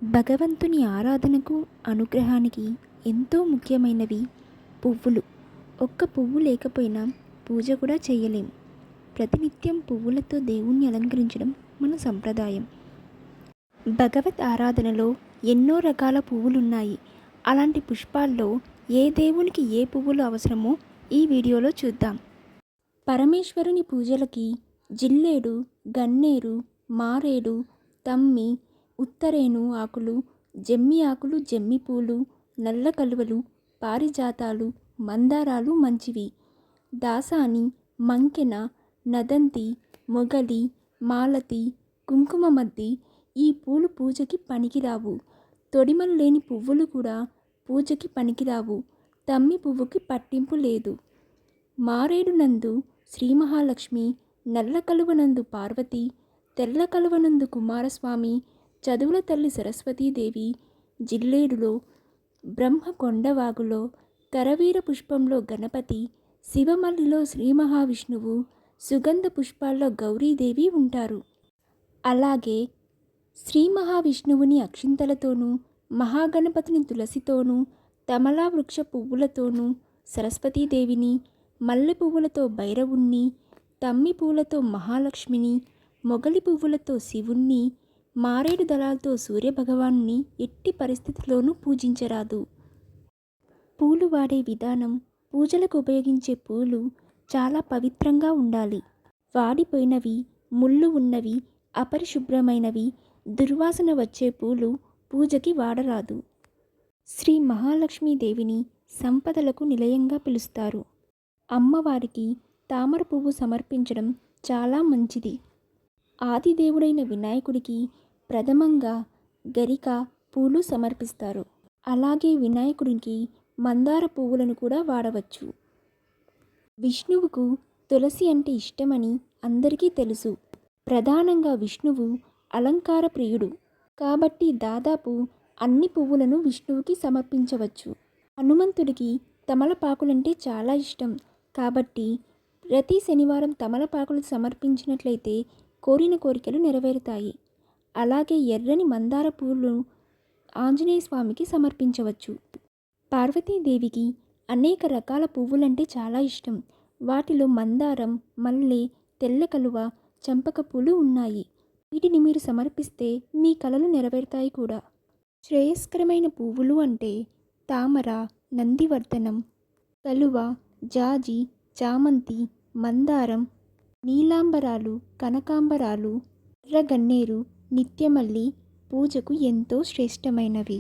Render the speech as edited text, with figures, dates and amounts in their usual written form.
భగవంతుని ఆరాధనకు, అనుగ్రహానికి ఎంతో ముఖ్యమైనవి పువ్వులు. ఒక్క పువ్వు లేకపోయినా పూజ కూడా చేయలేం. ప్రతినిత్యం పువ్వులతో దేవుణ్ణి అలంకరించడం మన సంప్రదాయం. భగవత్ ఆరాధనలో ఎన్నో రకాల పువ్వులున్నాయి. అలాంటి పుష్పాల్లో ఏ దేవునికి ఏ పువ్వులు అవసరమో ఈ వీడియోలో చూద్దాం. పరమేశ్వరుని పూజలకి జిల్లేడు, గన్నేరు, మారేడు, తమ్మి, ఉత్తరేను ఆకులు, జమ్మి ఆకులు, జమ్మి పూలు, నల్ల కలువలు, పారిజాతాలు, మందారాలు మంచివి. దాసాని, మంకెన, నదంతి, మొగలి, మాలతి, కుంకుమమద్ది ఈ పూలు పూజకి పనికిరావు. తొడిమలు లేని పువ్వులు కూడా పూజకి పనికిరావు. తమ్మి పువ్వుకి పట్టింపు లేదు. మారేడు నందు శ్రీ మహాలక్ష్మి, నల్ల కలువనందు పార్వతి, తెల్ల కలువనందు కుమారస్వామి, చదువుల తల్లి సరస్వతీదేవి, జిల్లేడులో బ్రహ్మ కొండవాగులో, కరవీర పుష్పంలో గణపతి, శివమల్లిలో శ్రీ మహావిష్ణువు, సుగంధ పుష్పాల్లో గౌరీదేవి ఉంటారు. అలాగే శ్రీ మహావిష్ణువుని అక్షింతలతోనూ, మహాగణపతిని తులసితోనూ, తమలా వృక్ష పువ్వులతోనూ సరస్వతీదేవిని, మల్లె పువ్వులతో భైరవుణ్ణి, తమ్మి పూలతో మహాలక్ష్మిని, మొగలి పువ్వులతో శివుణ్ణి, మారేడు దళాలతో సూర్యభగవాన్ని ఎట్టి పరిస్థితుల్లోనూ పూజించరాదు. పూలు వాడే విధానం: పూజలకు ఉపయోగించే పూలు చాలా పవిత్రంగా ఉండాలి. వాడిపోయినవి, ముళ్ళు ఉన్నవి, అపరిశుభ్రమైనవి, దుర్వాసన వచ్చే పూలు పూజకి వాడరాదు. శ్రీ మహాలక్ష్మీదేవిని సంపదలకు నిలయంగా పిలుస్తారు. అమ్మవారికి తామర పువ్వు సమర్పించడం చాలా మంచిది. ఆదిదేవుడైన వినాయకుడికి ప్రథమంగా గరిక పూలు సమర్పిస్తారు. అలాగే వినాయకుడికి మందార పువ్వులను కూడా వాడవచ్చు. విష్ణువుకు తులసి అంటే ఇష్టమని అందరికీ తెలుసు. ప్రధానంగా విష్ణువు అలంకార ప్రియుడు కాబట్టి దాదాపు అన్ని పువ్వులను విష్ణువుకి సమర్పించవచ్చు. హనుమంతుడికి తమలపాకులంటే చాలా ఇష్టం కాబట్టి ప్రతి శనివారం తమలపాకులు సమర్పించినట్లయితే కోరిన కోరికలు నెరవేరుతాయి. అలాగే ఎర్రని మందార పూలు ఆంజనేయ స్వామికి సమర్పించవచ్చు. పార్వతీదేవికి అనేక రకాల పువ్వులంటే చాలా ఇష్టం. వాటిలో మందారం, మల్లె, తెల్ల కలువ, చంపక పూలు ఉన్నాయి. వీటిని మీరు సమర్పిస్తే మీ కలలు నెరవేరుతాయి కూడా. శ్రేయస్కరమైన పువ్వులు అంటే తామర, నందివర్ధనం, కలువ, జాజి, చామంతి, మందారం, నీలాంబరాలు, కనకాంబరాలు, ఎర్రగన్నేరు, నిత్యమల్లి పూజకు ఎంతో శ్రేష్టమైనవి.